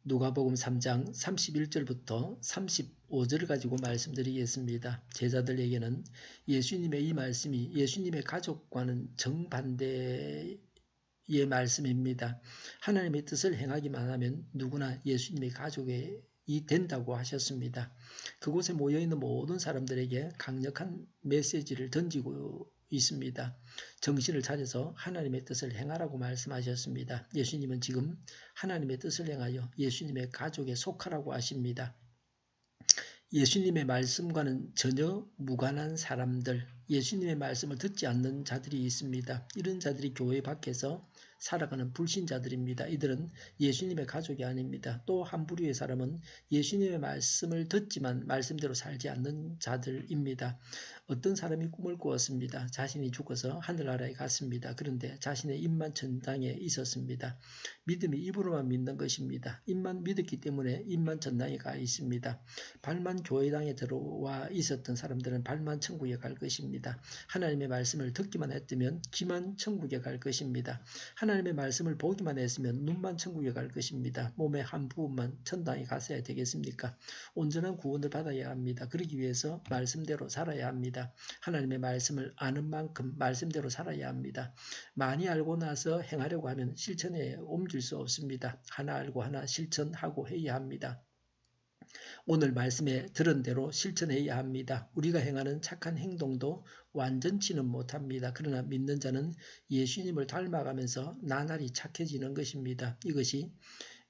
누가복음 3장 31절부터 35절을 가지고 말씀드리겠습니다. 제자들에게는 예수님의 이 말씀이 예수님의 가족과는 정반대의 말씀입니다. 하나님의 뜻을 행하기만 하면 누구나 예수님의 가족이 된다고 하셨습니다. 그곳에 모여있는 모든 사람들에게 강력한 메시지를 던지고 있습니다. 정신을 차려서 하나님의 뜻을 행하라고 말씀하셨습니다. 예수님은 지금 하나님의 뜻을 행하여 예수님의 가족에 속하라고 하십니다. 예수님의 말씀과는 전혀 무관한 사람들, 예수님의 말씀을 듣지 않는 자들이 있습니다. 이런 자들이 교회 밖에서 살아가는 불신자들입니다. 이들은 예수님의 가족이 아닙니다. 또 한 부류의 사람은 예수님의 말씀을 듣지만 말씀대로 살지 않는 자들입니다. 어떤 사람이 꿈을 꾸었습니다. 자신이 죽어서 하늘나라에 갔습니다. 그런데 자신의 입만 전당에 있었습니다. 믿음이 입으로만 믿는 것입니다. 입만 믿었기 때문에 입만 전당에 가 있습니다. 발만 교회당에 들어와 있었던 사람들은 발만 천국에 갈 것입니다. 하나님의 말씀을 듣기만 했으면 귀만 천국에 갈 것입니다. 하나님의 말씀을 보기만 했으면 눈만 천국에 갈 것입니다. 몸의 한 부분만 천당에 갔어야 되겠습니까? 온전한 구원을 받아야 합니다. 그러기 위해서 말씀대로 살아야 합니다. 하나님의 말씀을 아는 만큼 말씀대로 살아야 합니다. 많이 알고 나서 행하려고 하면 실천에 옮길 수 없습니다. 하나 알고 하나 실천하고 해야 합니다. 오늘 말씀에 들은 대로 실천해야 합니다. 우리가 행하는 착한 행동도 완전치는 못합니다. 그러나 믿는 자는 예수님을 닮아가면서 나날이 착해지는 것입니다. 이것이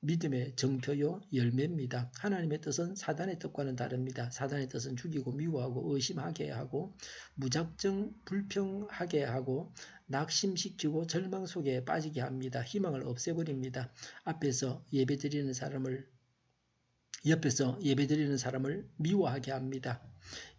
믿음의 정표요 열매입니다. 하나님의 뜻은 사단의 뜻과는 다릅니다. 사단의 뜻은 죽이고 미워하고 의심하게 하고 무작정 불평하게 하고 낙심시키고 절망 속에 빠지게 합니다. 희망을 없애버립니다. 옆에서 예배드리는 사람을 미워하게 합니다.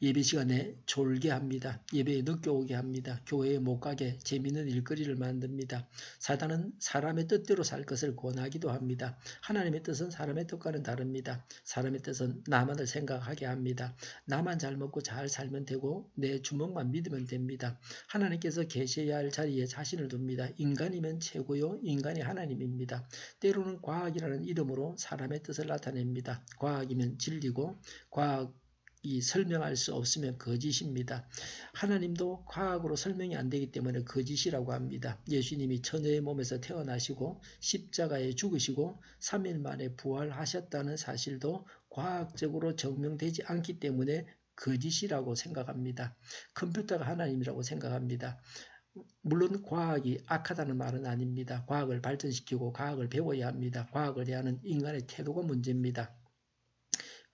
예배 시간에 졸게 합니다. 예배에 늦게 오게 합니다. 교회에 못 가게 재미있는 일거리를 만듭니다. 사단은 사람의 뜻대로 살 것을 권하기도 합니다. 하나님의 뜻은 사람의 뜻과는 다릅니다. 사람의 뜻은 나만을 생각하게 합니다. 나만 잘 먹고 잘 살면 되고 내 주먹만 믿으면 됩니다. 하나님께서 계셔야 할 자리에 자신을 둡니다. 인간이면 최고요. 인간이 하나님입니다. 때로는 과학이라는 이름으로 사람의 뜻을 나타냅니다. 과학이면 진리고 과학이 설명할 수 없으면 거짓입니다. 하나님도 과학으로 설명이 안 되기 때문에 거짓이라고 합니다. 예수님이 처녀의 몸에서 태어나시고 십자가에 죽으시고 3일 만에 부활하셨다는 사실도 과학적으로 증명되지 않기 때문에 거짓이라고 생각합니다. 컴퓨터가 하나님이라고 생각합니다. 물론 과학이 악하다는 말은 아닙니다. 과학을 발전시키고 과학을 배워야 합니다. 과학을 대하는 인간의 태도가 문제입니다.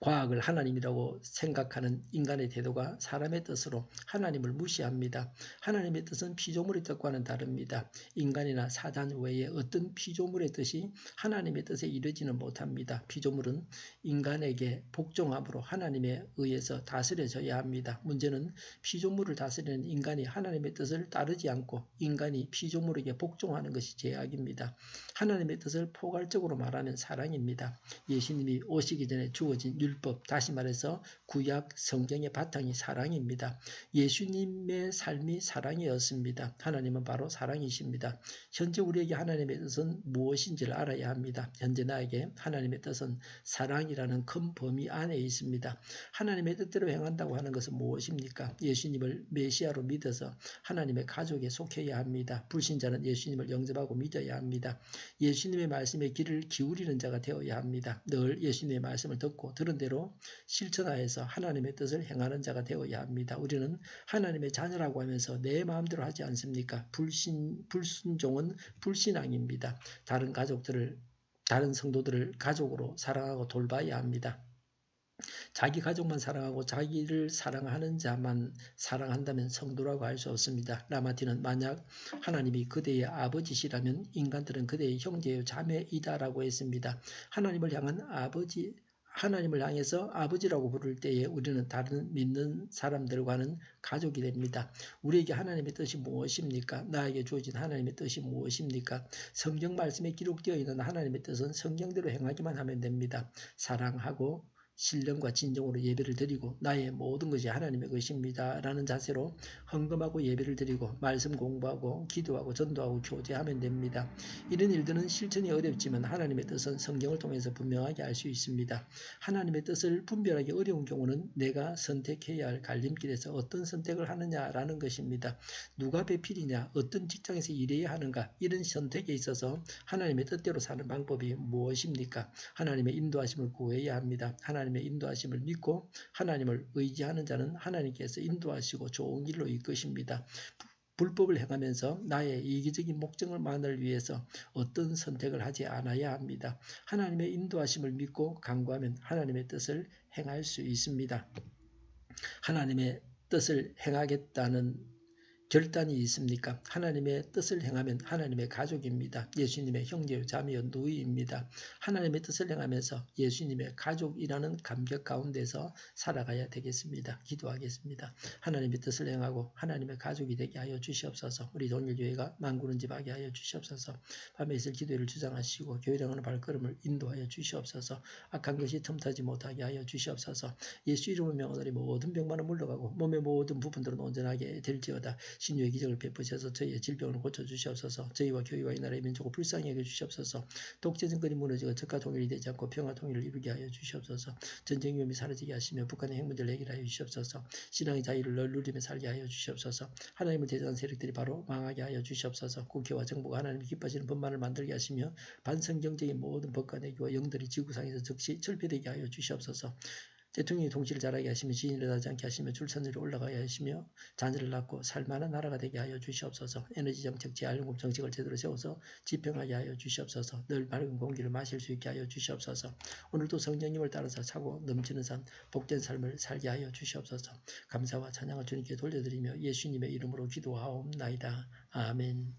과학을 하나님이라고 생각하는 인간의 태도가 사람의 뜻으로 하나님을 무시합니다. 하나님의 뜻은 피조물의 뜻과는 다릅니다. 인간이나 사단 외에 어떤 피조물의 뜻이 하나님의 뜻에 이르지는 못합니다. 피조물은 인간에게 복종함으로 하나님에 의해서 다스려져야 합니다. 문제는 피조물을 다스리는 인간이 하나님의 뜻을 따르지 않고 인간이 피조물에게 복종하는 것이 죄악입니다. 하나님의 뜻을 포괄적으로 말하면 사랑입니다. 예수님이 오시기 전에 주어진 율법, 다시 말해서 구약 성경의 바탕이 사랑입니다. 예수님의 삶이 사랑이었습니다. 하나님은 바로 사랑이십니다. 현재 우리에게 하나님의 뜻은 무엇인지를 알아야 합니다. 현재 나에게 하나님의 뜻은 사랑이라는 큰 범위 안에 있습니다. 하나님의 뜻대로 행한다고 하는 것은 무엇입니까? 예수님을 메시아로 믿어서 하나님의 가족에 속해야 합니다. 불신자는 예수님을 영접하고 믿어야 합니다. 예수님의 말씀에 귀를 기울이는 자가 되어야 합니다. 늘 예수님의 말씀을 듣고 들은 대로 실천하여서 하나님의 뜻을 행하는 자가 되어야 합니다. 우리는 하나님의 자녀라고 하면서 내 마음대로 하지 않습니까? 불순종은 불신앙입니다. 다른 성도들을 가족으로 사랑하고 돌봐야 합니다. 자기 가족만 사랑하고 자기를 사랑하는 자만 사랑한다면 성도라고 할 수 없습니다. 라마티는 만약 하나님이 그대의 아버지시라면 인간들은 그대의 형제요 자매이다라고 했습니다. 하나님을 향해서 아버지라고 부를 때에 우리는 다른 믿는 사람들과는 가족이 됩니다. 우리에게 하나님의 뜻이 무엇입니까? 나에게 주어진 하나님의 뜻이 무엇입니까? 성경 말씀에 기록되어 있는 하나님의 뜻은 성경대로 행하기만 하면 됩니다. 사랑하고 신령과 진정으로 예배를 드리고 나의 모든 것이 하나님의 것입니다. 라는 자세로 헌금하고 예배를 드리고 말씀 공부하고 기도하고 전도하고 교제하면 됩니다. 이런 일들은 실천이 어렵지만 하나님의 뜻은 성경을 통해서 분명하게 알 수 있습니다. 하나님의 뜻을 분별하기 어려운 경우는 내가 선택해야 할 갈림길에서 어떤 선택을 하느냐라는 것입니다. 누가 배필이냐, 어떤 직장에서 일해야 하는가, 이런 선택에 있어서 하나님의 뜻대로 사는 방법이 무엇입니까? 하나님의 인도하심을 구해야 합니다. 하나님의 인도하심을 믿고 하나님을 의지하는 자는 하나님께서 인도하시고 좋은 길로 이끄십니다. 불법을 행하면서 나의 이기적인 목적만을 위해서 어떤 선택을 하지 않아야 합니다. 하나님의 인도하심을 믿고 간구하면 하나님의 뜻을 행할 수 있습니다. 하나님의 뜻을 행하겠다는 결단이 있습니까? 하나님의 뜻을 행하면 하나님의 가족입니다. 예수님의 형제요 자매요 누이입니다. 하나님의 뜻을 행하면서 예수님의 가족이라는 감격 가운데서 살아가야 되겠습니다. 기도하겠습니다. 하나님의 뜻을 행하고 하나님의 가족이 되게 하여 주시옵소서. 우리 동일교회가 만구는 집 하게 하여 주시옵소서. 밤에 있을 기도를 주장하시고 교회당하는 발걸음을 인도하여 주시옵소서. 악한 것이 틈타지 못하게 하여 주시옵소서. 예수 이름을 명하노니 모든 병만은 물러가고 몸의 모든 부분들은 온전하게 될지어다. 신유의 기적을 베푸셔서 저희의 질병을 고쳐주시옵소서. 저희와 교회와 이 나라의 민족을 불쌍히 여겨주시옵소서. 독재 정권이 무너지고 적과 통일이 되지 않고 평화 통일을 이루게 하여 주시옵소서. 전쟁 위험이 사라지게 하시며 북한의 핵 문제를 해결하여 주시옵소서. 신앙의 자유를 누리며 살게 하여 주시옵소서. 하나님을 대적한 세력들이 바로 망하게 하여 주시옵소서. 국회와 정부가 하나님이 기뻐하시는 법만을 만들게 하시며 반성경적인 모든 법과 내교와 영들이 지구상에서 즉시 철폐되게 하여 주시옵소서. 대통령이 통치를 잘하게 하시며 지인을 하지 않게 하시며 출산율이 올라가게 하시며 자녀를 낳고 살만한 나라가 되게 하여 주시옵소서. 에너지 정책, 재활용금 정책을 제대로 세워서 집행하게 하여 주시옵소서. 늘 맑은 공기를 마실 수 있게 하여 주시옵소서. 오늘도 성령님을 따라서 차고 넘치는 산 복된 삶을 살게 하여 주시옵소서. 감사와 찬양을 주님께 돌려드리며 예수님의 이름으로 기도하옵나이다. 아멘.